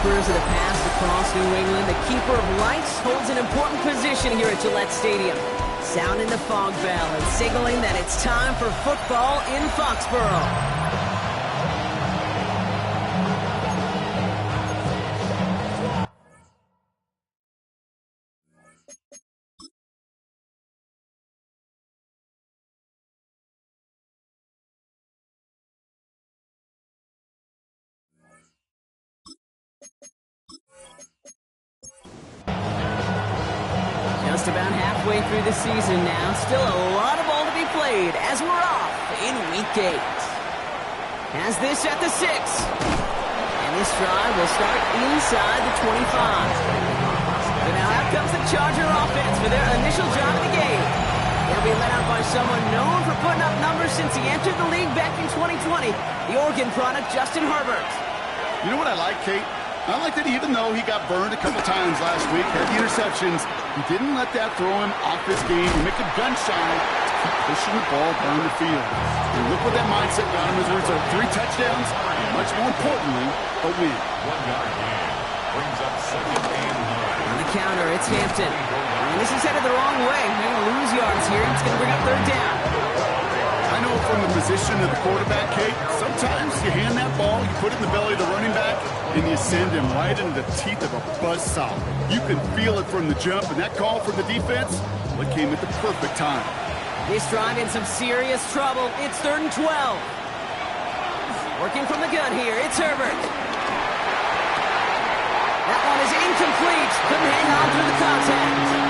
keepers of the past across New England, the keeper of lights holds an important position here at Gillette Stadium, sounding the fog bell and signaling that it's time for football in Foxborough. Just about halfway through the season now. Still a lot of ball to be played as we're off in Week 8. Has this at the 6. And this drive will start inside the 25. So now out comes the Charger offense for their initial drive of the game. They'll be led out by someone known for putting up numbers since he entered the league back in 2020, the Oregon product, Justin Herbert. You know what I like, Kate? I like that even though he got burned a couple times last week, had the interceptions, he didn't let that throw him off his game and make him gun shy to keep pushing the ball down the field. And look what that mindset got him as a result. 3 touchdowns, and much more importantly, a win. 1 yard gain. Brings up 2nd and 9. On the counter, it's Hampton. And this is headed the wrong way. They're going to lose yards here. It's going to bring up 3rd down. I know from the position of the quarterback, Kate, sometimes you hand that ball, you put it in the belly of the running back, and you send him right into the teeth of a buzzsaw. You can feel it from the jump, and that call from the defense, well, it came at the perfect time. This drive in some serious trouble. It's 3rd and 12. Working from the gun here, it's Herbert. That one is incomplete. Couldn't hang on through the contact.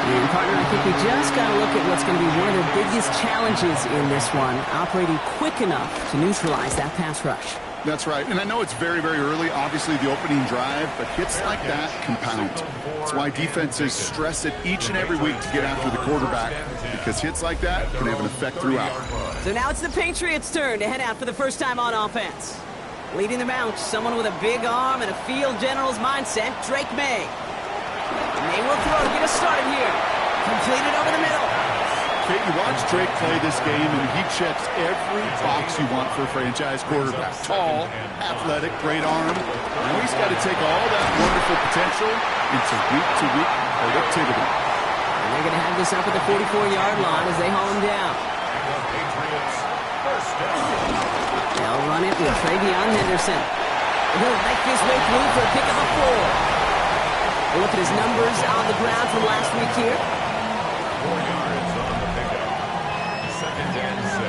And partner, I think we just got to look at what's going to be one of the biggest challenges in this one, operating quick enough to neutralize that pass rush. That's right, and I know it's very, very early, obviously the opening drive, but hits like that compound. That's why defenses stress it each and every week to get after the quarterback, because hits like that can have an effect throughout. So now it's the Patriots' turn to head out for the first time on offense. Leading them out, someone with a big arm and a field general's mindset, Drake May. May will throw to get us started here. Completed over the middle. Kate, you watch Drake play this game, and he checks every box you want for a franchise quarterback. Tall, athletic, great arm. Now he's got to take all that wonderful potential into week-to-week productivity. And they're going to have this up at the 44-yard line as they haul him down. Patriots, 1st down. They'll run it with Travion Henderson. And he'll make his way through for a pick of a 4. We'll look at his numbers on the ground from last week here. 4 yards on the pickup. 2nd and 6.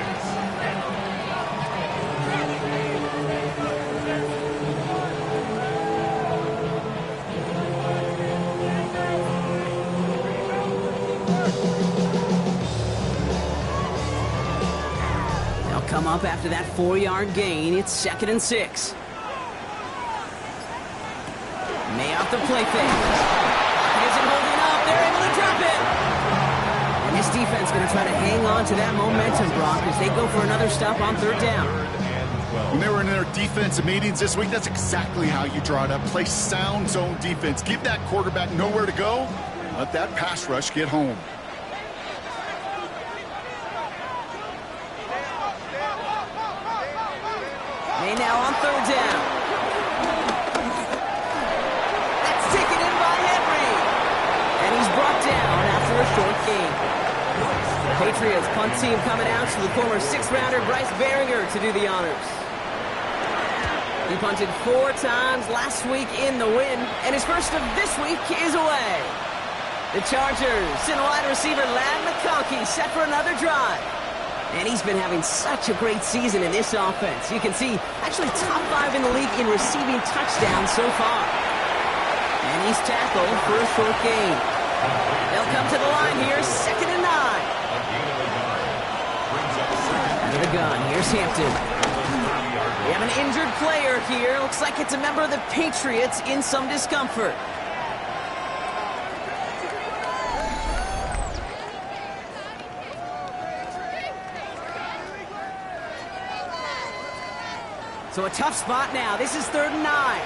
They'll come up after that 4-yard gain. It's 2nd and 6. May off the play fake. He isn't holding up. They're able to drop it. And this defense going to try to hang on to that momentum, Brock, as they go for another stop on 3rd down. When they were in their defensive meetings this week, that's exactly how you draw it up. Play sound zone defense. Give that quarterback nowhere to go. Let that pass rush get home. May now on 3rd down. Brought down after a short gain. The Patriots punt team coming out to the former 6th-rounder Bryce Behringer to do the honors. He punted 4 times last week in the win, and his first of this week is away. The Chargers and wide receiver Ladd McConkey set for another drive. And he's been having such a great season in this offense. You can see actually top 5 in the league in receiving touchdowns so far. And he's tackled for a short gain. They'll come to the line here, 2nd and 9. Under the gun, here's Hampton. We have an injured player here. Looks like it's a member of the Patriots in some discomfort. So a tough spot now. This is 3rd and 9.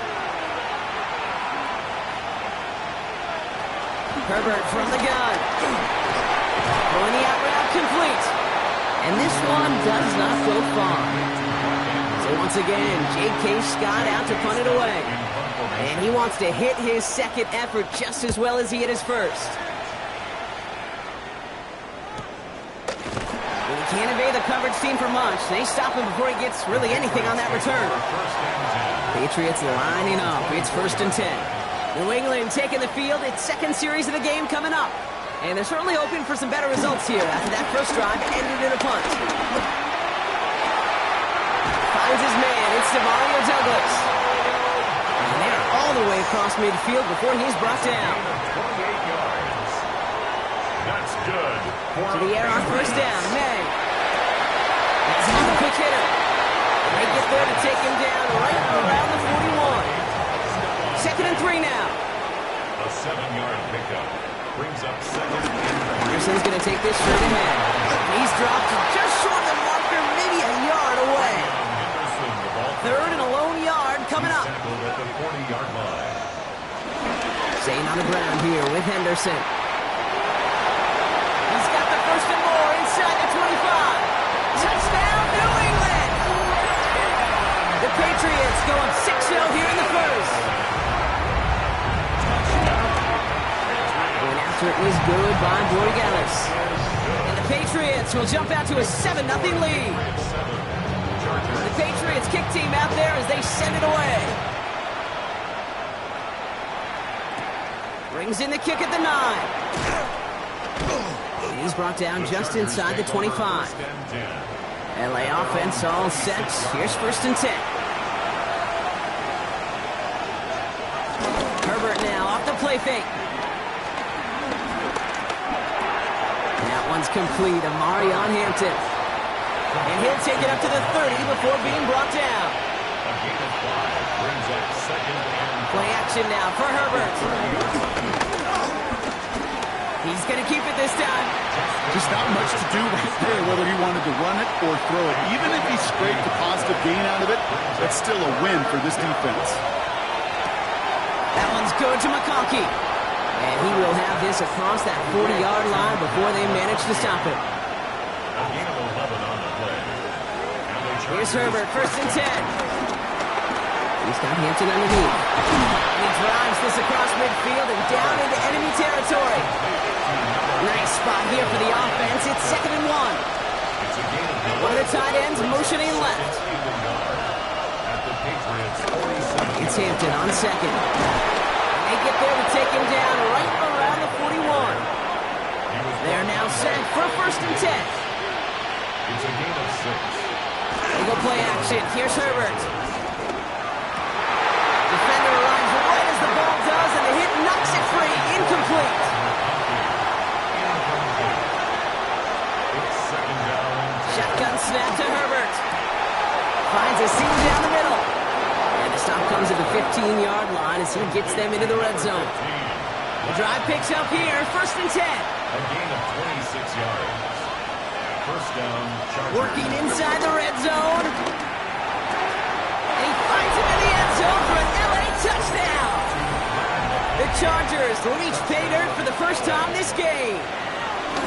Herbert from the gun. Throwing the out route complete. And this one does not go far. So So once again, J.K. Scott out to punt it away. And he wants to hit his second effort just as well as he hit his first. Well, he can't evade the coverage team for much. They stop him before he gets really anything on that return. Patriots lining up. It's 1st and 10. New England taking the field. Its second series of the game coming up. And they're certainly hoping for some better results here after that first drive ended in a punt. Finds his man. It's Mario Douglas. And they're all the way across midfield before he's brought down. 28 yards. That's good. To the air on 1st down. May. That's another quick hitter. They get there to take him down right around the 41. 2nd and 3 now. A 7-yard pickup. Brings up 2nd. Anderson's going to take this straight ahead. He's dropped just short of the marker, maybe a yard away. 3rd and a lone yard coming up. Tackled at the 40-yard line. Staying on the ground here with Henderson. He's got the 1st and more inside the 25. Touchdown, New England! The Patriots go up 6-0 here in the first. Going after it is good by Borregales. And the Patriots will jump out to a 7-0 lead. The Patriots kick team out there as they send it away. Brings in the kick at the 9. He's brought down just inside the 25. LA offense all set. Here's 1st and 10. Herbert now off the play fake. That one's complete. Amarion Hampton. And he'll take it up to the 30 before being brought down. A gain of 5 brings up 2nd and Play action now for Herbert. He's going to keep it this time. Just not much to do right there, whether he wanted to run it or throw it. Even if he scraped a positive gain out of it, that's still a win for this defense. That one's good to McConkey. And he will have this across that 40-yard line before they manage to stop it. a gain of 11 on the play. Here's Herbert, 1st and 10. He's got Hampton underneath. He drives this across midfield and down into enemy territory. Nice spot here for the offense. It's 2nd and 1. One of the tight ends motioning left. It's Hampton on 2nd. They get there to take him down right around the 41. They're now set for 1st and 10. It's a gain of 6. They go play action. Here's Herbert. Defender arrives right as the ball does, and the hit knocks it free. Incomplete. It's 2nd down. Shotgun snap to Herbert. Finds a seam down the middle. And the stop comes at the 15-yard line as he gets them into the red zone. The drive picks up here. 1st and 10. A gain of 26 yards. 1st down, Chargers. Working inside the red zone. And he finds it in the end zone for an LA touchdown. The Chargers reach pay dirt for the first time this game.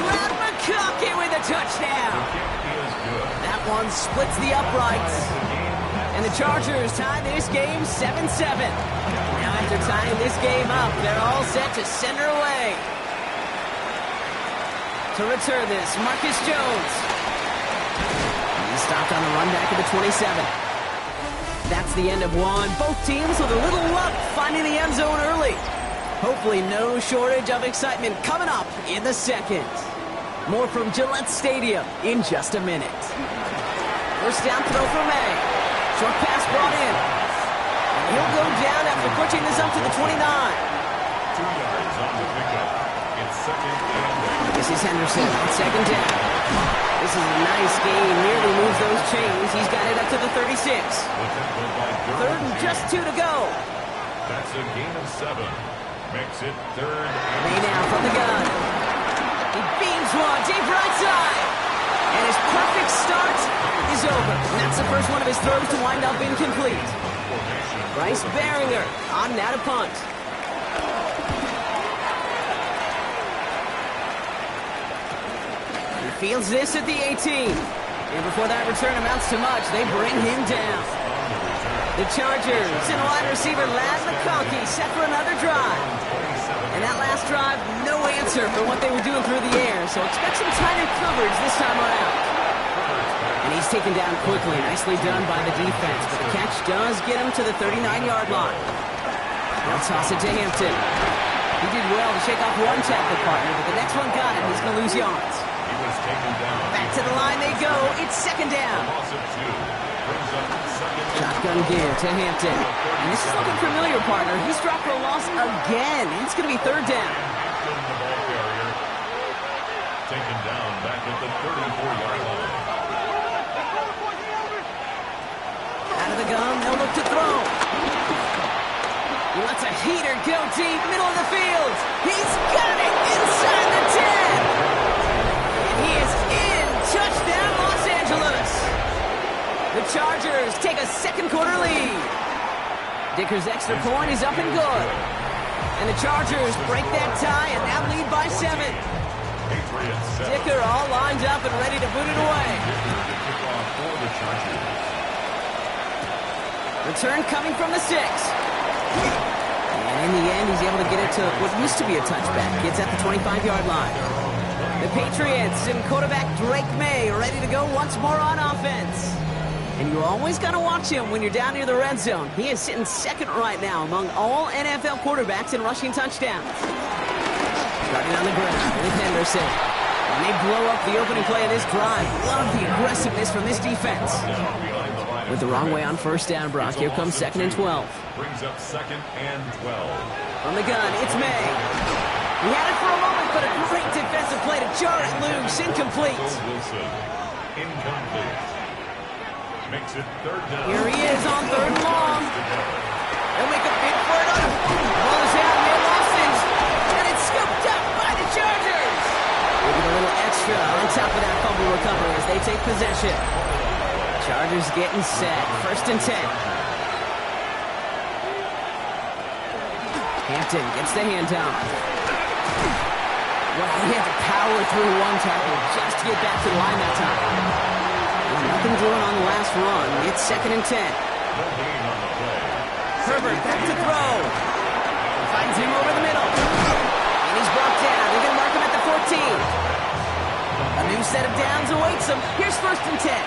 Brad McConkey with a touchdown. Is good. That one splits the uprights. And the Chargers tie this game 7-7. Now after tying this game up, they're all set to send her away. To return this, Marcus Jones. He's stopped on the run back at the 27. That's the end of one. Both teams with a little luck finding the end zone early. Hopefully no shortage of excitement coming up in the second. More from Gillette Stadium in just a minute. 1st down throw for May. Short pass brought in. And he'll go down after pushing this up to the 29. 2 yards on the pickup. It's 2nd and This is Henderson on 2nd down. This is a nice gain. Nearly moves those chains. He's got it up to the 36. 3rd and just 2 to go. That's a gain of 7. Makes it 3rd. May now from the gun. He beams one deep right side. And his perfect start is over. And that's the first one of his throws to wind up incomplete. Bryce Baringer on now to punt. He fields this at the 18. And before that return amounts to much, they bring him down. The Chargers and wide receiver Lad McConkey set for another drive. And that last drive, no answer for what they were doing through the air, so expect some tighter coverage this time around. And he's taken down quickly. Nicely done by the defense, but the catch does get him to the 39-yard line. They'll toss it to Hampton. He did well to shake off one tackle partner, but the next one got him. He's going to lose yards. Back to the line they go. It's second down. Shotgun gear to Hampton. And this is looking familiar, partner. He's dropped for a loss again. It's going to be third down. Taken down back at the 34-yard line. Out of the gun, they'll look to throw. He lets a heater go deep, middle of the field. He's got it inside the 10. And he is in. Touchdown, Los Angeles. The Chargers take a second quarter lead. Dicker's extra point is up and good. And the Chargers break that tie and now lead by 7. Dicker all lined up and ready to boot it away. Return coming from the 6. And in the end, he's able to get it to what used to be a touchback. Gets at the 25-yard line. The Patriots and quarterback Drake May ready to go once more on offense. And you always got to watch him when you're down near the red zone. He is sitting second right now among all NFL quarterbacks in rushing touchdowns. Starting on the ground with Henderson. And they blow up the opening play of this drive. Love the aggressiveness from this defense. With the wrong way on first down, Brock. Here comes second and 12. Brings up second and 12. From the gun, it's May. He had it for a moment, but a great defensive play to jar it loose. Incomplete. Wilson. Incomplete. Makes it third down. Here he is on third and long. They'll make a big for it. Ball is out, near Lawson's. And it's scooped up by the Chargers. They get a little extra on top of that fumble recovery as they take possession. Chargers getting set. First and 10. Hampton gets the handoff. Well, he had to power through one tackle just to get back to the line that time. Well, nothing doing on the last run. It's second and 10. Herbert back to throw. Finds him over the middle. And he's brought down. They're going to mark him at the 14. A new set of downs awaits him. Here's first and 10. And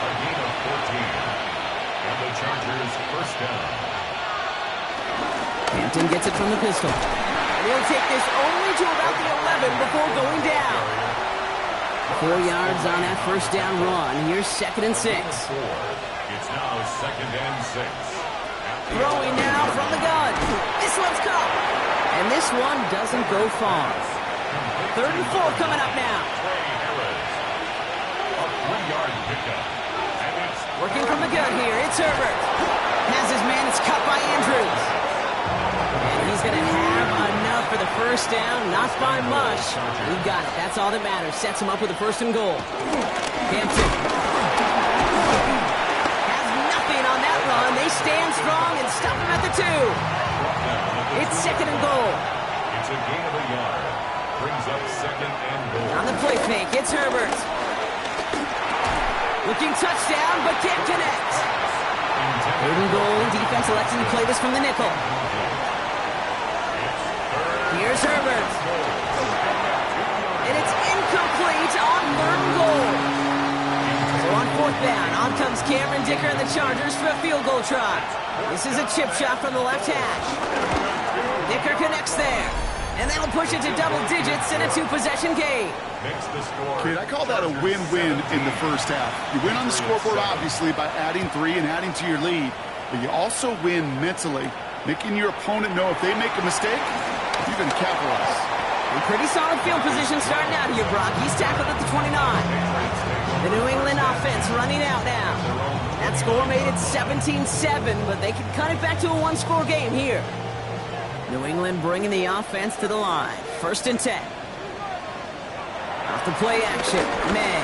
the Chargers first down. Hampton gets it from the pistol. They'll take this only to about the 11 before going down. 4 yards on that first down run. Here's second and 6. It's now second and 6. Throwing now from the gun. This one's caught. And this one doesn't go far. Third and 4 coming up now. A 3-yard pickup. Working from the gun here. It's Herbert. Has his man. It's cut by Andrews. And he's going to have enough for the first down. Not by much. He got it. That's all that matters. Sets him up with a first and goal. Hampton has nothing on that run. They stand strong and stop him at the 2. It's second and goal. It's a gain of a yard. Brings up second and goal. On the play fake, it's Herbert. Looking touchdown, but can't connect. Third and goal. Defense electing to play this from the nickel. Here's Herbert. And it's incomplete on third and goal. So on fourth down, on comes Cameron Dicker and the Chargers for a field goal try. This is a chip shot from the left hash. Dicker connects there. And that'll push it to double digits in a 2-possession game. Kid, I call that a win-win in the first half. You win on the scoreboard, obviously, by adding 3 and adding to your lead. But you also win mentally, making your opponent know if they make a mistake, you can capitalize. A pretty solid field position starting out here, Brock. He's tackled at the 29. The New England offense running out now. That score made it 17-7, but they can cut it back to a 1-score game here. New England bringing the offense to the line. First and 10. Off the play action, May.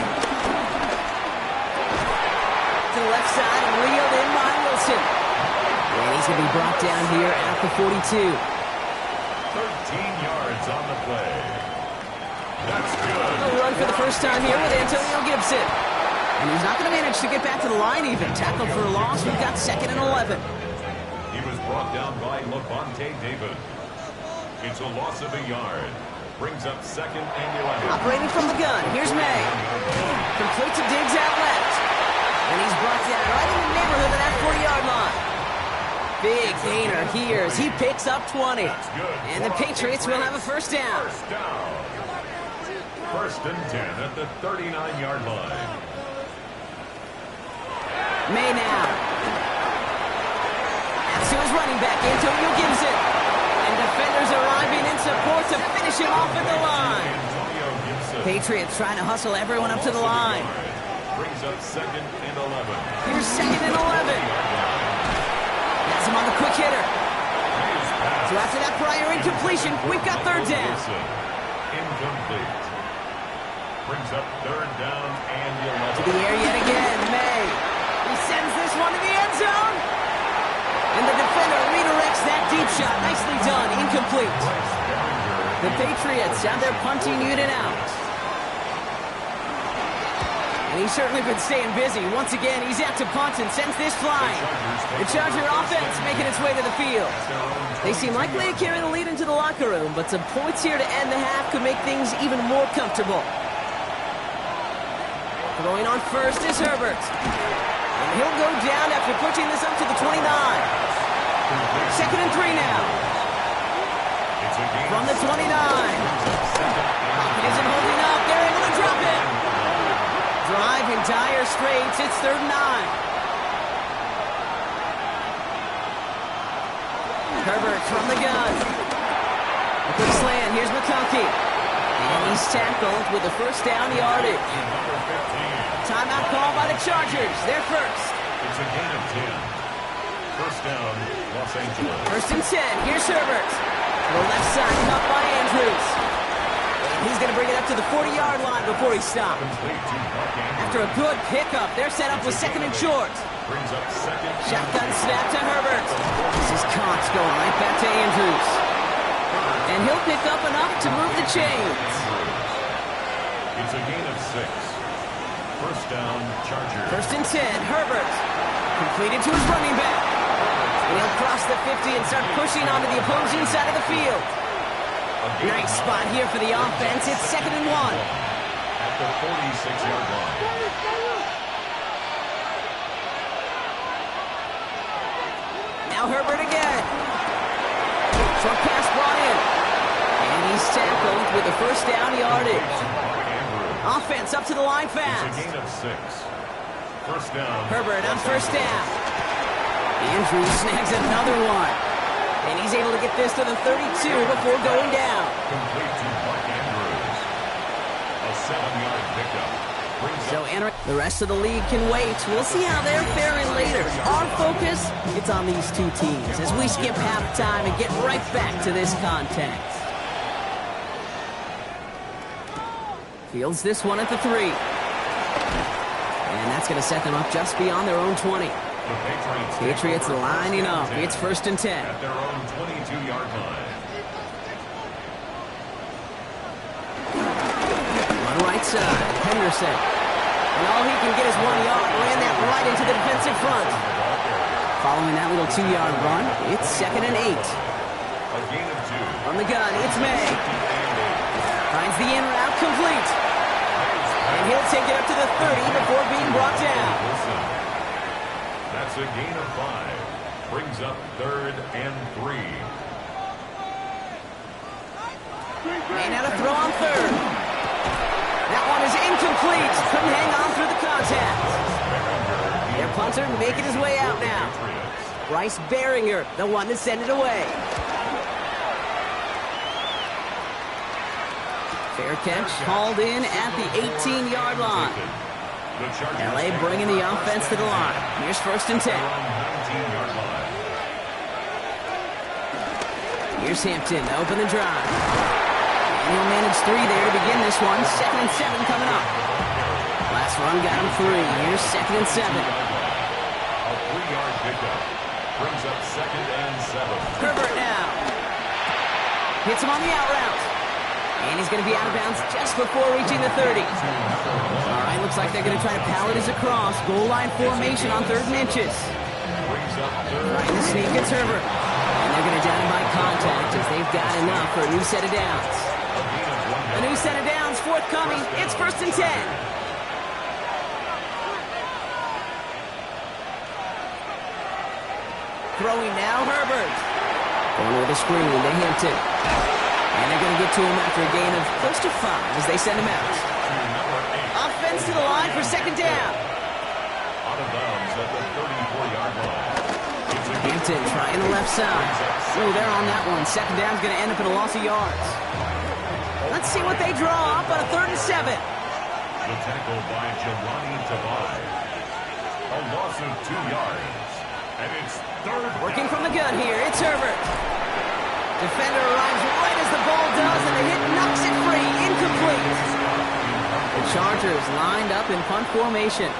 To the left side and reeled in by Wilson. And he's going to be brought down here at the 42. 13 yards on the play. That's good. A run for the first time here with Antonio Gibson. And he's not going to manage to get back to the line even. Tackled for a loss. We've got 2nd and 11. He was brought down by Levante David. It's a loss of a yard. Brings up 2nd and 11. Operating from the gun. Here's May. Complete to Diggs out left. And he's brought down right in the neighborhood of that 40-yard line. Big gainer here as he picks up 20. And the Patriots will have a first down. First down. 1st and 10 at the 39-yard line. May now. That's to his running back, Antonio Gibson. And defenders arriving in support to finish him off at the line. Antonio Gibson. Patriots trying to hustle everyone up to the line. Brings up 2nd and 11. Here's 2nd and 11. Has him on the quick hitter. So after that prior incompletion, we've got 3rd down. Incomplete. Brings up 3rd down and 11. To the air yet again, May. He sends this one to the end zone. And the defender redirects that deep shot. Nicely done. Incomplete. The Patriots have their punting unit out. And he's certainly been staying busy. Once again, he's out to punt and sends this flying. The Charger offense making its way to the field. They seem likely to carry the lead into the locker room, but some points here to end the half could make things even more comfortable. Throwing on first is Herbert. And he'll go down after pushing this up to the 29. 2nd and 3 now. From the 29. Pocket isn't holding up. They're able to drop it. Drive in dire straits. It's 3rd and 9. Herbert from the gun. A quick slant. Here's McConkey. And he's tackled with a first down yardage. Timeout call by the Chargers. They're first. It's a gain of 10. First down, Los Angeles. 1st and 10. Here's Herbert. To the left side, caught by Andrews. He's going to bring it up to the 40-yard line before he stopped. After a good pickup, they're set up with 2nd and short. Brings up 2nd. Shotgun snap to Herbert. This is Cox going right back to Andrews. And he'll pick up enough to move the chains. It's a gain of 6. First down, Chargers. 1st and 10, Herbert. Completed to his running back. And he'll cross the 50 and start pushing onto the opposing side of the field. Nice spot here for the offense. It's 2nd and 1. At the 46-yard line. Now Herbert again. Short pass brought in. And he's tackled with the first down yardage. Offense up to the line fast. It's a gain of 6. First down. Herbert on first down. Andrews snags another one. And he's able to get this to the 32 before going down. Complete to Mark Andrews. A 7-yard pickup. So the rest of the league can wait. We'll see how they're faring later. Our focus, it's on these two teams as we skip halftime and get right back to this contest. Fields this one at the 3. And that's going to set them up just beyond their own 20. The Patriots lining up. It's 1st and 10. At their own 22-yard line. On the right side, Henderson. And all he can get is 1 yard. Ran that right into the defensive front. Following that little 2-yard run, it's 2nd and 8. A gain of 2. From the gun, it's May. Finds the in route complete. And he'll take it up to the 30 before being brought down. That's a gain of 5. Brings up 3rd and 3. May now to throw on 3rd. That one is incomplete. Couldn't hang on through the contact. Their punter making his way out now. Bryce Baringer, the one to send it away. Fair catch, hauled in at the 18-yard line. LA bringing the offense to the line. Here's 1st and 10. Here's Hampton to open the drive. And he'll manage 3 there to begin this one. 2nd and 7 coming up. Last run got him 3. Here's 2nd and 7. A 3-yard pickup. Brings up 2nd and 7. Herbert now. Hits him on the out route. And he's going to be out of bounds just before reaching the 30. All right, looks like they're going to try to power this across. Goal line formation on 3rd and inches. Trying to sneak, it's Herbert. And they're going to down him by contact as they've got enough for a new set of downs. A new set of downs forthcoming. It's 1st and 10. Throwing now, Herbert. Going with a screen to Hampton. And they're going to get to him after a gain of close to 5 as they send him out. Offense to the line for 2nd down. Out of bounds at the 34-yard line. Hampton trying the left side. Oh, they're on that one. 2nd down's going to end up in a loss of yards. Let's see what they draw up on a 3rd and 7. The tackle by Jelani Tavai. A loss of 2 yards. And it's 3rd down. Working from the gun here, it's Herbert. Defender arrives right as the ball does, and the hit knocks it free. Incomplete. The Chargers lined up in punt formation.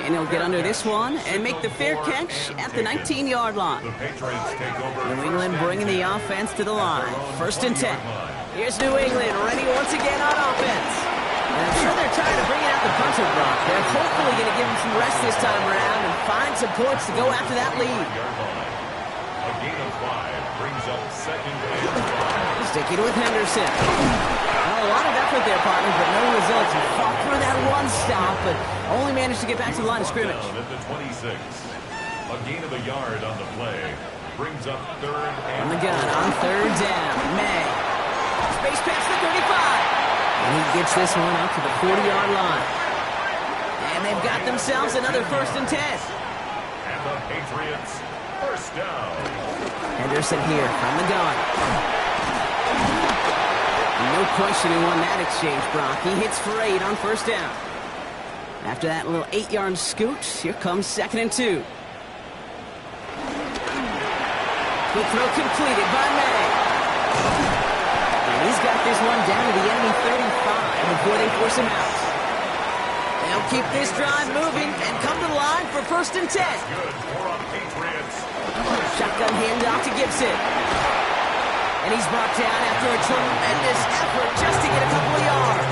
And he'll get under this one and make the fair catch at the 19-yard line. The Patriots take over. New England bringing the offense to the line. 1st and 10. Here's New England ready once again on offense. And I'm sure they're tired of bringing out the punter block. They're hopefully going to give him some rest this time around and find some points to go after that lead. A gain of 5 brings up 2nd and 5. Sticking with Henderson. Well, a lot of effort there, partners, but no results. He fought through that one stop, but only managed to get back to the line of scrimmage. At the 26. A gain of a yard on the play brings up 3rd and on the gun on 3rd down. May. Space pass to 35. And he gets this one out to the 40-yard line. And they've got themselves another 1st and 10. And the Patriots 1st down. Henderson here from the gun. No question he won that exchange, Brock. He hits for 8 on 1st down. After that little 8-yard scoot, here comes 2nd and 2. Good throw completed by May. And he's got this one down to the enemy 35 before they force him out. They'll keep this drive moving and come to the line for 1st and 10. Good for a Patriots. Shotgun handoff to Gibson. And he's brought down after a tremendous effort just to get a couple of yards.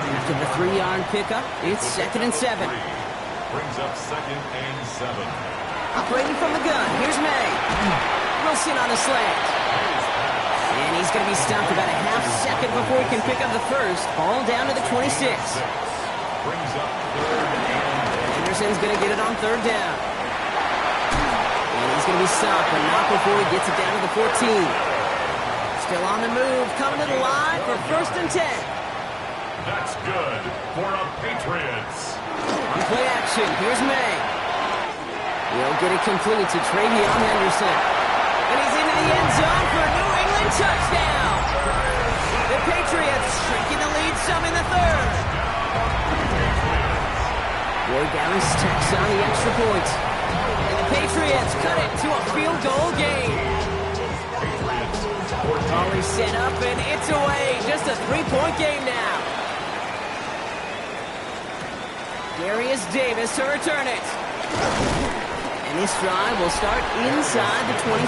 After the 3-yard pickup, it's 2nd and 7. Brings up 2nd and 7. Operating from the gun, here's May. Wilson on the slant. And he's going to be stopped about a half second before he can pick up the first. Ball down to the 26. Brings up 3rd and Henderson's going to get it on 3rd down. And he's going to be stopped, but not before he gets it down to the 14. Still on the move, coming to the line for 1st and 10. That's good for a Patriots. On play action, here's May. He'll get it complete to Travion Henderson. And he's into the end zone for a New England touchdown. The Patriots shrinking the lead some in the 3rd. Roy Dallas tacks on the extra point. And the Patriots cut it to a field goal game. Always set up and it's away. Just a 3-point game now. Darius Davis to return it. And this drive will start inside the 25.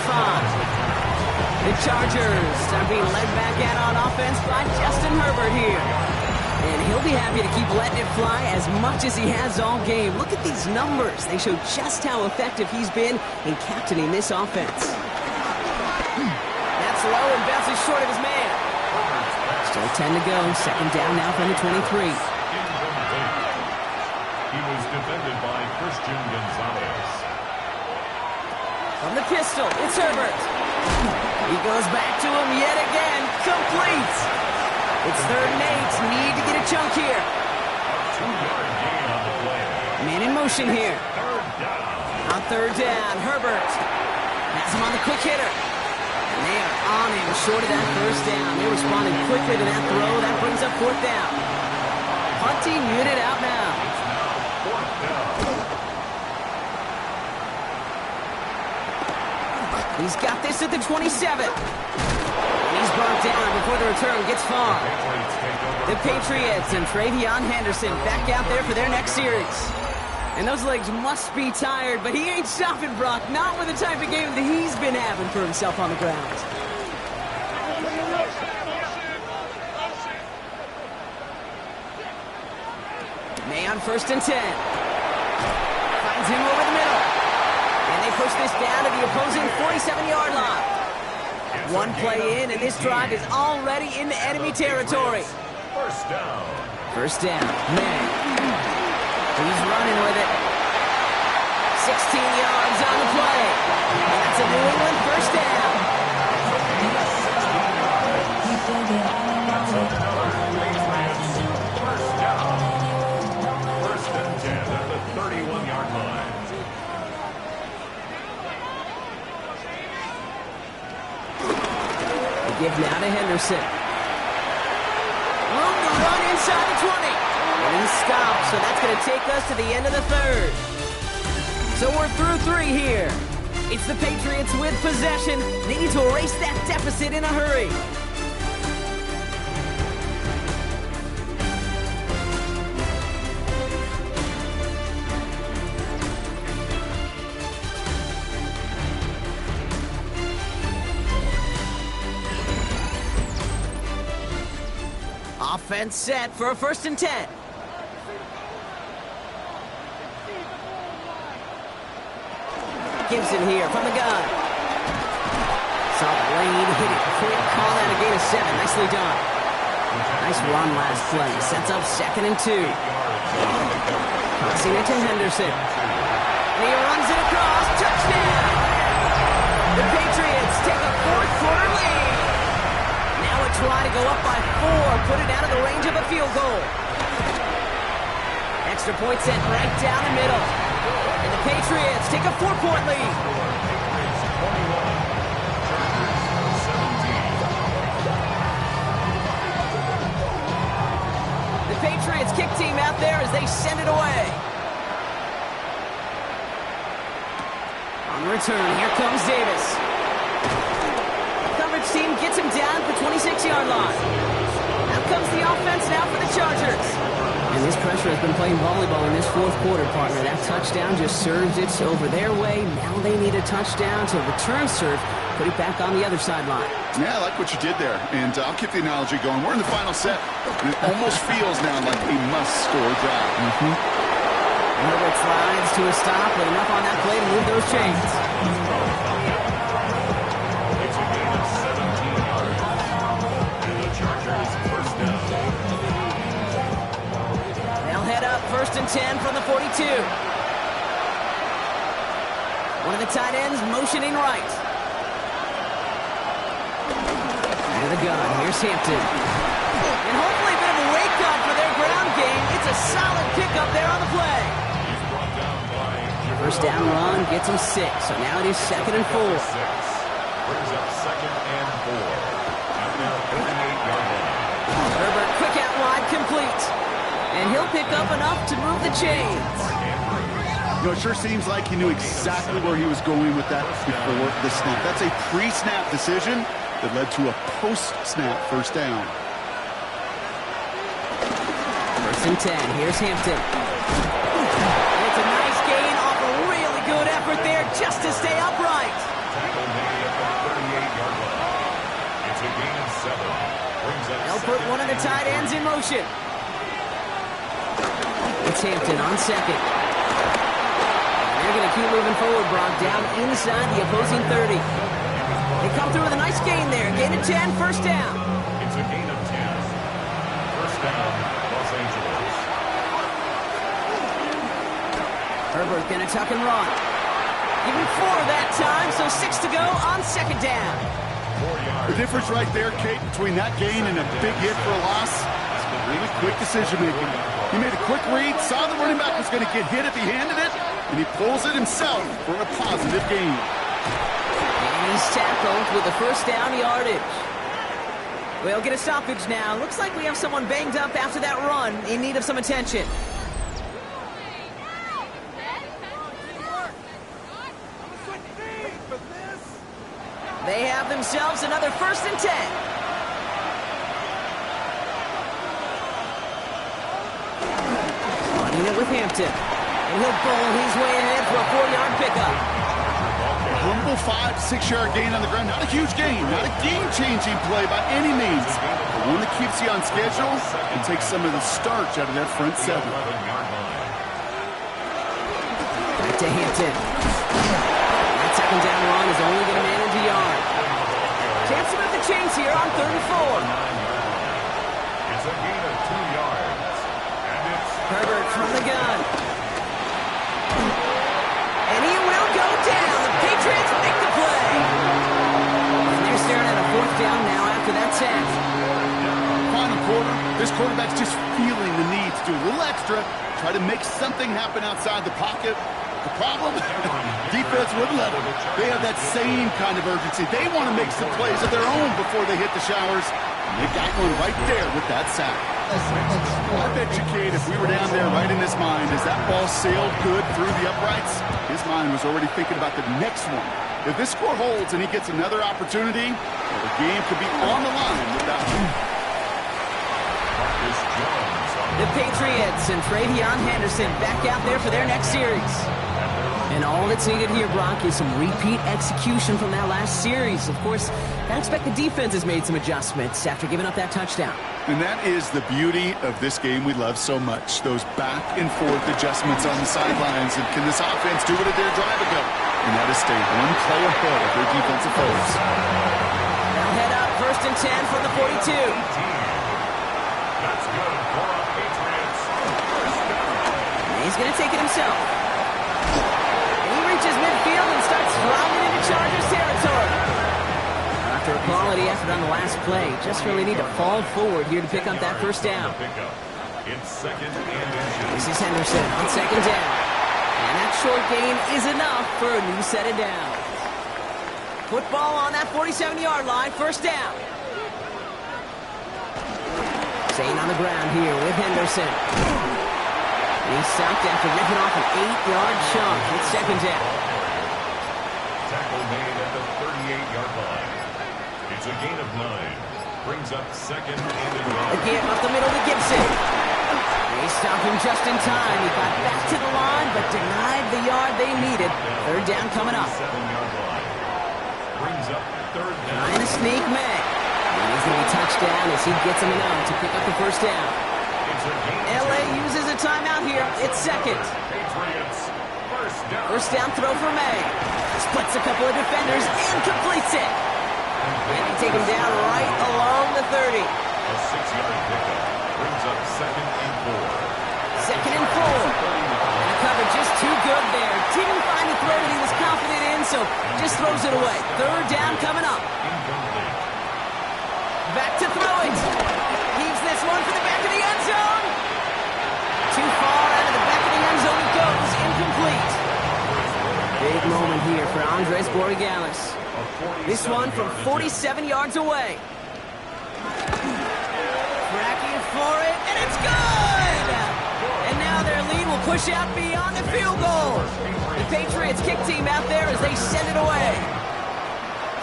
The Chargers are being led back out on offense by Justin Herbert here. And he'll be happy to keep letting it fly as much as he has all game. Look at these numbers. They show just how effective he's been in captaining this offense. That's low and bounces short of his man. Still 10 to go. 2nd down now from the 23. He was defended by Christian Gonzalez. From the pistol, it's Herbert. He goes back to him yet again. Complete. It's 3rd and 8. Need to get a chunk here. 2-yard gain on the play. Man in motion here. 3rd down. On 3rd down, Herbert has him on the quick hitter. And they are on him short of that 1st down. They responded quickly to that throw. That brings up 4th down. Punting unit out now. He's got this at the 27. And he's brought down before the return gets far. The Patriots and Travion Henderson back out there for their next series. And those legs must be tired, but he ain't stopping, Brock. Not with the type of game that he's been having for himself on the ground. May on 1st and 10. Finds him over the middle. And they push this down to the opposing 47-yard line. One play in, and this drive is already into enemy territory. First down. First down. May. He's running with it. 16 yards on the play. And that's a New England first down. First and 10 at the 31-yard line. They give now to Henderson. Room to run inside the 20. And he stops, so that's going to take us to the end of the third. So we're through 3 here. It's the Patriots with possession. They need to erase that deficit in a hurry. Offense set for a 1st and 10. Gibson here from the gun. Saw the lane, hit it quick, call out a gain of 7. Nicely done. Nice run last play. Sets up 2nd and 2. Passing it to Henderson. And he runs it across. Touchdown! The Patriots take a 4th quarter lead. Now a try to go up by 4. Put it out of the range of a field goal. Extra point set right down the middle. And the Patriots take a 4-point lead. The Patriots kick team out there as they send it away. On return, here comes Davis. Coverage team gets him down at the 26-yard line. Out comes the offense now for the Chargers. And this pressure has been playing volleyball in this 4th quarter, partner. That touchdown just serves it over their way. Now they need a touchdown to return serve, put it back on the other sideline. Yeah, I like what you did there. And I'll keep the analogy going. We're in the final set. And it almost feels now like a must-score drive. Herbert slides to a stop with enough on that play to move those chains. It's a gain of 17 yards. And the Chargers first down. They'll head up 1st and 10 from the 42. One of the tight ends motioning right. Out of the gun, here's Hampton. And hopefully a bit of a wake-up for their ground game. It's a solid pickup there on the play. First down run gets him 6, so now it is 2nd and 4. Brings up 2nd and 4. At their 38-yard line. Herbert quick out wide, complete. And he'll pick up enough to move the chains. You know, it sure seems like he knew exactly where he was going with that before the snap. That's a pre-snap decision that led to a post-snap first down. 1st and 10, here's Hampton. And it's a nice gain off a really good effort there just to stay upright. Tackle made at the 38-yard line. It's a gain of 7. Brings up They'll put one of the tight ends in motion. It's Hampton on 2nd. They're going to keep moving forward, Brock, down inside the opposing 30. They come through with a nice gain there. Gain of 10, first down. It's a gain of 10. First down, Los Angeles. Herbert going to tuck and run. Give him 4 that time, so 6 to go on 2nd down. 4 yards. The difference right there, Kate, between that gain and a big hit for a loss is really quick decision-making. He made a quick read, saw the running back was going to get hit if he handed it, and he pulls it himself for a positive gain. And he's tackled with the first down yardage. We'll get a stoppage now. Looks like we have someone banged up after that run in need of some attention. They have themselves another 1st and 10. Running it with Hampton. And he'll bowl his way ahead for a 4-yard pickup. A humble 5 to 6 yard gain on the ground. Not a huge gain, not a game-changing play by any means. But one that keeps you on schedule and takes some of the starch out of that front 7. Back to Hampton. That second down run is only going to manage a yard. Chance to move the chains here on 3rd and 4. It's a gain of 2 yards. And it's Herbert from the gun. And he will go down. The Patriots make the play. And they're staring at a 4th down now after that sack. Final quarter, this quarterback's just feeling the need to do a little extra, try to make something happen outside the pocket. The problem? Defense wouldn't let them. They have that same kind of urgency. They want to make some plays of their own before they hit the showers. And they got one right there with that sack. I bet you, Kate, if we were down there right in his mind, as that ball sailed good through the uprights, his mind was already thinking about the next one. If this score holds and he gets another opportunity, well, the game could be on the line with that one. The Patriots and Travion Henderson back out there for their next series. And all that's needed here, Brock, is some repeat execution from that last series. Of course, I expect the defense has made some adjustments after giving up that touchdown. And that is the beauty of this game we love so much. Those back and forth adjustments on the sidelines. And can this offense do what it did a drive ago? And that is stay one play ahead of their defensive foes. They'll head up 1st and 10 from the 42. That's good for the Patriots. He's going to take it himself. And he reaches midfield and starts driving into Chargers territory. After a quality effort on the last play, just really need to fall forward here to pick up that 1st down. It's 2nd and inches. This is Henderson on 2nd down. And that short gain is enough for a new set of downs. Football on that 47-yard line, 1st down. Staying on the ground here with Henderson. And he's sacked after ripping off an 8-yard chunk. It's 2nd down. Tackle made at the 38-yard line. It's a gain of 9. Brings up 2nd and a yard. Again, up the middle to Gibson. They stopped him just in time. He got back to the line, but denied the yard they needed. 3rd down coming up. 7-yard line. Brings up 3rd down. Trying to sneak May. And he's going to be touchdown as he gets him enough to pick up the 1st down. LA uses a timeout here. It's 2nd. Patriots. 1st down throw for May. Splits a couple of defenders and completes it. And they take him down right along the 30. A 6-yard pickup. Brings up 2nd and 4. 2nd and 4. And a cover just too good there. Didn't find the throw that he was confident in, so just throws it away. 3rd down coming up. Incomplete. Back to throw it. Heaves this one for the back of the end zone. Too far out of the back of the end zone it goes. Incomplete. Big moment here for Andres Borregales. This one from 47 yards away. Cracking for it, and it's good! And now their lead will push out beyond the field goal. The Patriots kick team out there as they send it away.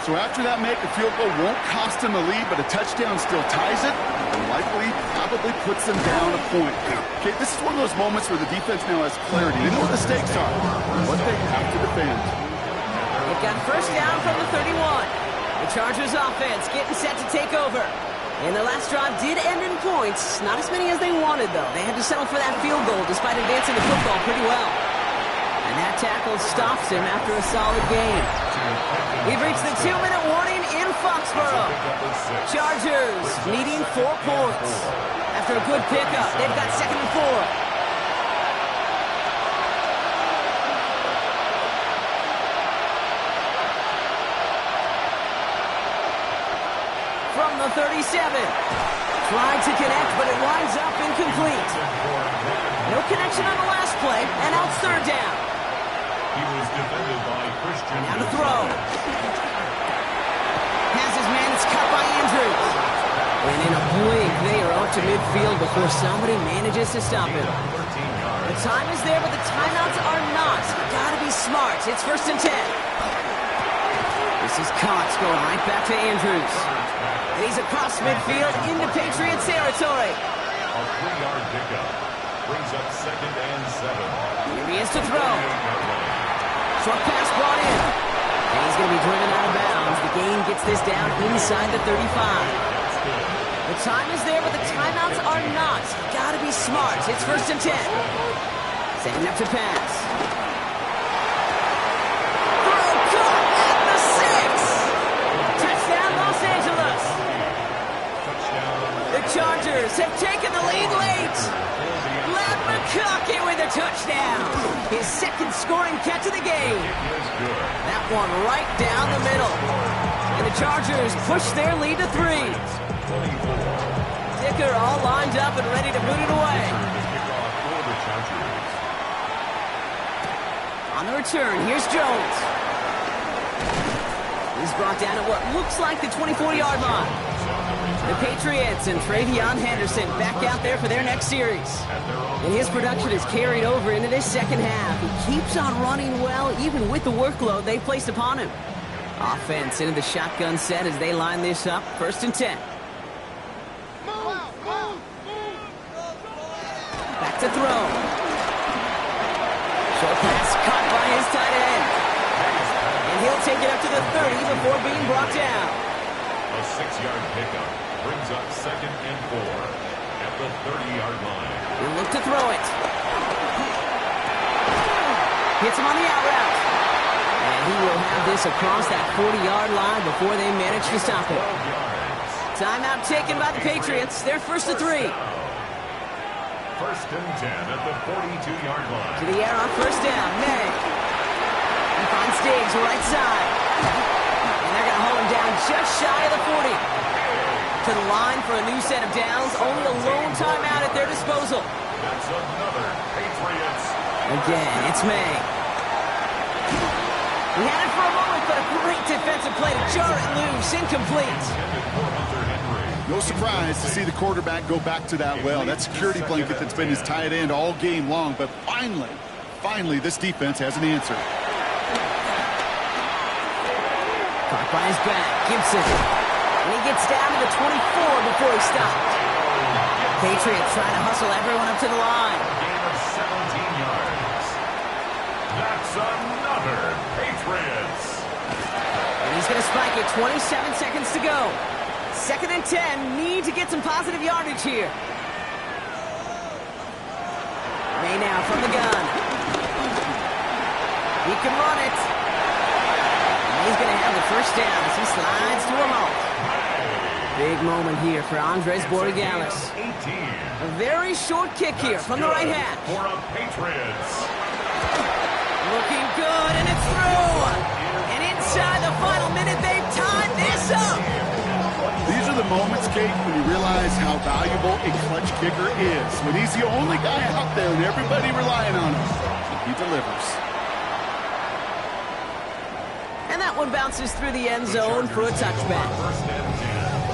So after that make, a field goal won't cost them the lead, but a touchdown still ties it, and likely probably puts them down a point. Okay, this is one of those moments where the defense now has clarity. They know what the stakes are, what they have to defend. They've got 1st down from the 31. The Chargers offense getting set to take over. And the last drive did end in points. Not as many as they wanted, though. They had to settle for that field goal despite advancing the football pretty well. And that tackle stops him after a solid gain. We've reached the 2-minute warning in Foxborough. Chargers needing 4 points. After a good pickup, they've got 2nd and 4. From the 37. Tried to connect, but it winds up incomplete. No connection on the last play, and now it's 3rd down. He was defended by Christian. Now to throw. Has his man, it's cut by Andrews. And in a blink, they are out to midfield before somebody manages to stop him. The time is there, but the timeouts are not. Gotta be smart. It's 1st and 10. This is Cox going right back to Andrews. And he's across midfield into Patriots territory. A 3-yard pickup. Brings up 2nd and 7. Here he is to throw. Short pass brought in. And he's going to be driven out of bounds. The gain gets this down inside the 35. The time is there, but the timeouts are not. Got to be smart. It's 1st and 10. Setting up to pass. Throw caught at the 6. Touchdown, Los Angeles. The Chargers have taken the lead late. Ladd McConkey with a touchdown. His 2nd scoring catch of the game. That one right down the middle. And the Chargers push their lead to 3. Dicker all lined up and ready to boot it away. On the return, here's Jones. He's brought down at what looks like the 24-yard line. The Patriots and Travion Henderson back out there for their next series. And his production is carried over into this 2nd half. He keeps on running well, even with the workload they've placed upon him. Offense into the shotgun set as they line this up. 1st and 10. Back to throw. Short pass caught by his tight end. And he'll take it up to the 30 before being brought down. A 6-yard pickup brings up 2nd and 4 at the 30-yard line. He'll look to throw it. Hits him on the out route. And he will have this across that 40-yard line before they manage to stop it. Timeout taken by the Patriots. They're 1st and 3. 1st and 10 at the 42-yard line. To the air on 1st down. May. He finds Diggs right side. And they're going to hold him down just shy of the 40. To the line for a new set of downs. Only a lone timeout at their disposal. That's another Patriots. Again, it's May. He had it for a moment, but a great defensive play to jar it loose. Incomplete. No surprise to see the quarterback go back to that well. That security blanket that's been his tight end all game long. But finally, this defense has an answer. Caught by his back, Gibson. And he gets down to the 24 before he stopped. Patriots trying to hustle everyone up to the line. Gain of 17 yards. That's another Patriots. And he's going to spike it. 27 seconds to go. 2nd and 10. Need to get some positive yardage here. May now from the gun. He can run it. And he's going to have the 1st down as he slides to him off. Big moment here for Andres Borregales. A very short kick here from the right hash. For a Patriots. Looking good, and it's through. And inside the final minute, they've tied this up. These are the moments, Kate, when you realize how valuable a clutch kicker is. When he's the only guy out there and everybody relying on him, he delivers. And that one bounces through the end zone for a touchback.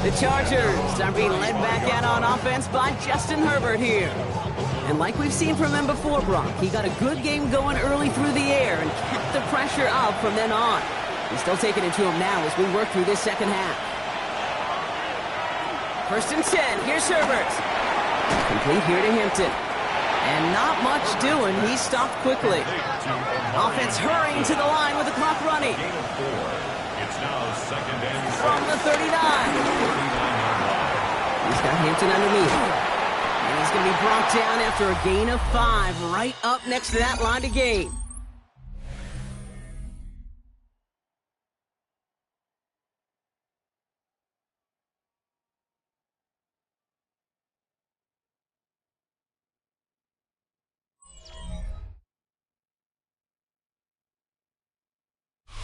The Chargers are being led back out on offense by Justin Herbert here. And like we've seen from him before, Brock, he got a good game going early through the air and kept the pressure up from then on. He's still taking it to him now as we work through this 2nd half. 1st and 10. Here's Herbert. Complete here to Hampton. And not much doing. He stopped quickly. Offense hurrying to the line with the clock running. It's now 2nd and 6. From the 39. He's got Hampton underneath. And he's going to be brought down after a gain of 5 right up next to that line to gain.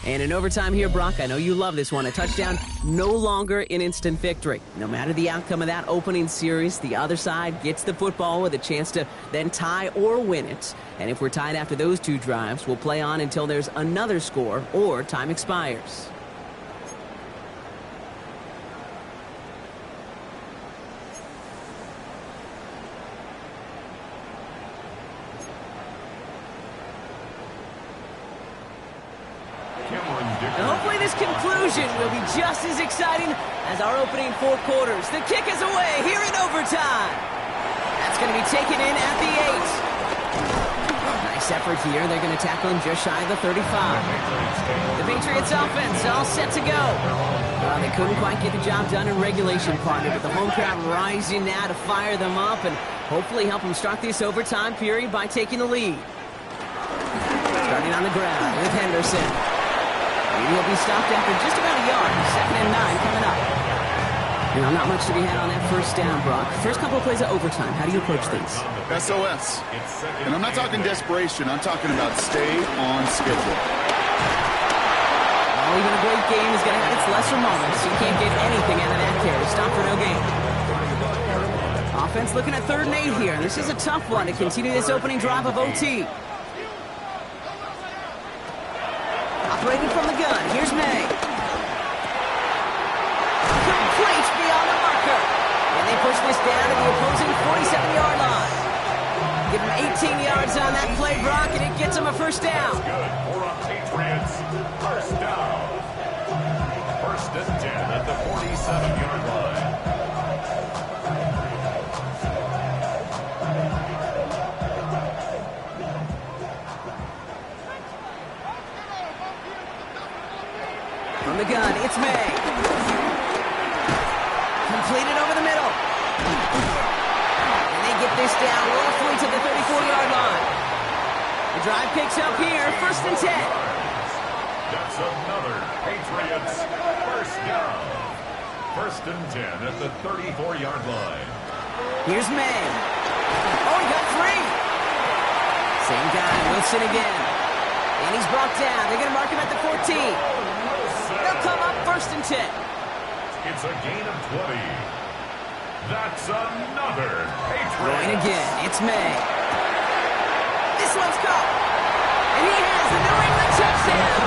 And in overtime here, Brock, I know you love this one. A touchdown, no longer an instant victory. No matter the outcome of that opening series, the other side gets the football with a chance to then tie or win it. And if we're tied after those 2 drives, we'll play on until there's another score or time expires. And hopefully this conclusion will be just as exciting as our opening 4 quarters. The kick is away here in overtime. That's going to be taken in at the 8. Nice effort here. They're going to tackle him just shy of the 35. The Patriots offense all set to go. They couldn't quite get the job done in regulation, partner, but the home crowd rising now to fire them up and hopefully help them start this overtime period by taking the lead. Starting on the ground with Henderson. Maybe he'll be stopped after just about a yard. 2nd and 9 coming up. You know, not much to be had on that first down, Brock. First couple of plays of overtime. How do you approach things? SOS. And I'm not talking desperation. I'm talking about stay on schedule. Oh, even a great game is going to have its lesser moments. You can't get anything out of that carry. Stop for no gain. Offense looking at 3rd and 8 here. This is a tough one to continue this opening drive of OT. Operating from the gun. Here's May. Complete beyond the marker. And they push this down to the opposing 47-yard line. Give them 18 yards on that play, Brock, and it gets them a first down. Good for a Patriots first down. 1st and 10 at the 47-yard line. From the gun, it's May. Completed over the middle. And they get this down roughly to the 34-yard line. The drive picks up here, 1st and 10. That's another Patriots first down. 1st and 10 at the 34-yard line. Here's May. Oh, he got 3. Same guy, Wilson again. And he's brought down. They're going to mark him at the 14. They'll come up 1st and 10. It's a gain of 20. That's another Patriots. Going again. It's May. This one's caught. And he has the New England touchdown.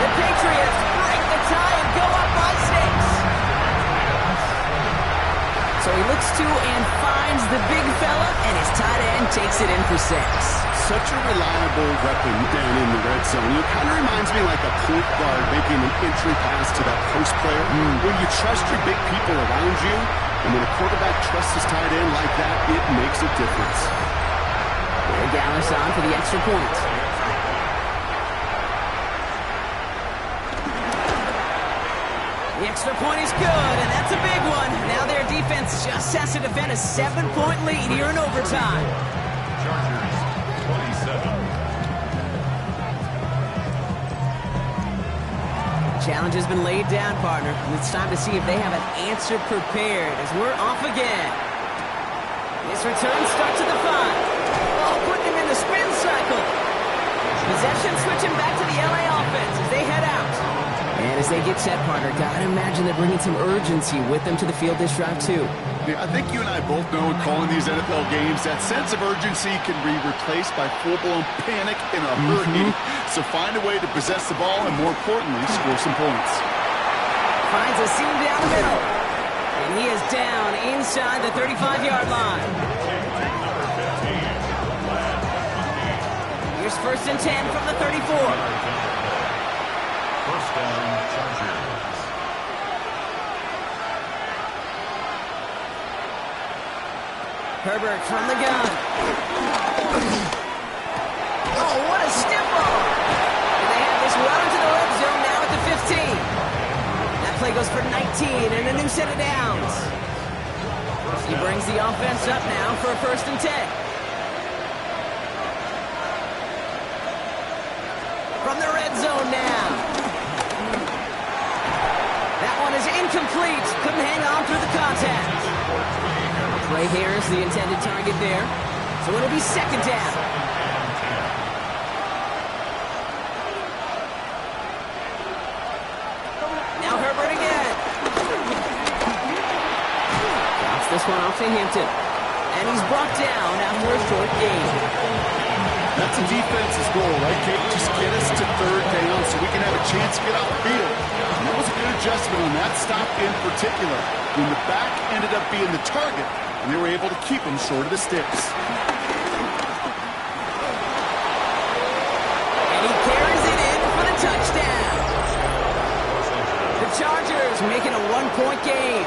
The Patriots break the tie and go up by 6. So he looks to and finds the big fella, and his tight end takes it in for 6. Such a reliable weapon down in the red zone. It kind of reminds me like a point guard making an entry pass to that post player. When you trust your big people around you, and when a quarterback trusts his tight end like that, it makes a difference. There Dallas on for the extra point. The extra point is good, and that's a big one. Now their defense just has to defend a 7-point lead here in overtime. Chargers 27. Challenge has been laid down, partner. And it's time to see if they have an answer prepared as we're off again. This return starts at the 5. Oh, putting him in the spin cycle. Possession switching back to the LA offense as they head out. And as they get set, partner, gotta imagine they're bringing some urgency with them to the field this drive, too. Yeah, I think you and I both know in calling these NFL games that sense of urgency can be replaced by full-blown panic in a hurry. So find a way to possess the ball and, more importantly, score some points. Finds a seam down the middle. And he is down inside the 35-yard line. Here's 1st and 10 from the 34. First down, Chargers. Herbert from the gun. Oh, what a stiff ball. And they have this well into the red zone now at the 15. That play goes for 19 and a new set of downs. He brings the offense up now for a 1st and 10. From the red zone now. That one is incomplete. Couldn't hang on through the contact. Ray Harris, the intended target there. So it'll be 2nd down. Now Herbert again. Drops this one off to Hampton. And he's brought down after a short gain. That's a defense's goal, right, Kate? Just get us to 3rd down so we can have a chance to get off the field. And that was a good adjustment on that stop in particular, when the back ended up being the target, and they were able to keep him short of the sticks. And he carries it in for the touchdown. The Chargers making a 1-point game.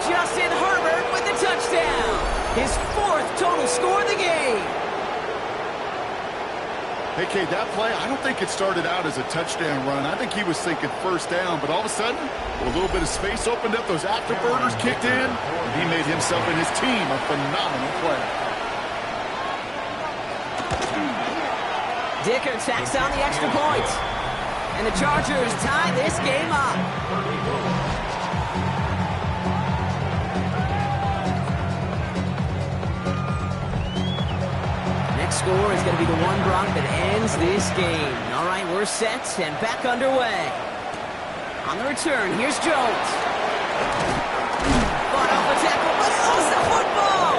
Justin Herbert with the touchdown. His 4th total score of the game. Hey, Kate, that play, I don't think it started out as a touchdown run. I think he was thinking first down, but all of a sudden, a little bit of space opened up, those afterburners kicked in, and he made himself and his team a phenomenal play. Dicker tacks on the extra point. And the Chargers tie this game up. Next score is going to be the one, Brock, that ends this game. All right, we're set and back underway. On the return, here's Jones. Fought off a tackle, but lost the football.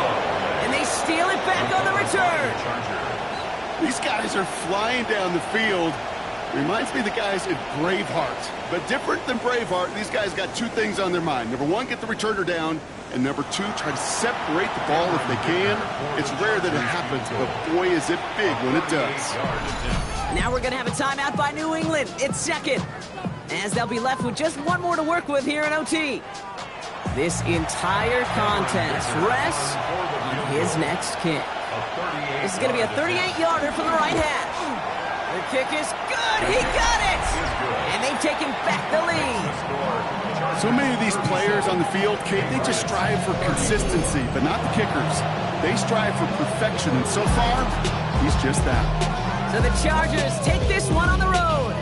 And they steal it back on the return. These guys are flying down the field. Reminds me of the guys at Braveheart. But different than Braveheart, these guys got 2 things on their mind. Number 1, get the returner down. And number 2, try to separate the ball if they can. It's rare that it happens, but boy, is it big when it does. Now we're going to have a timeout by New England. It's second, as they'll be left with just 1 more to work with here in OT. This entire contest rests on his next kick. This is going to be a 38-yarder from the right hash. The kick is good. He got it. And they've taken back the lead. So many of these players on the field, Kate, they just strive for consistency, but not the kickers. They strive for perfection, and so far, he's just that. So the Chargers take this one on the road.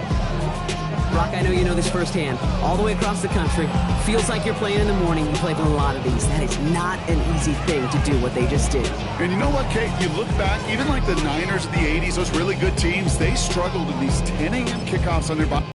Brock, I know you know this firsthand. All the way across the country. Feels like you're playing in the morning. You played with a lot of these. That is not an easy thing to do what they just did. And you know what, Kate? You look back, even like the Niners of the 80s, those really good teams, they struggled in these 10 a.m. kickoffs on their body.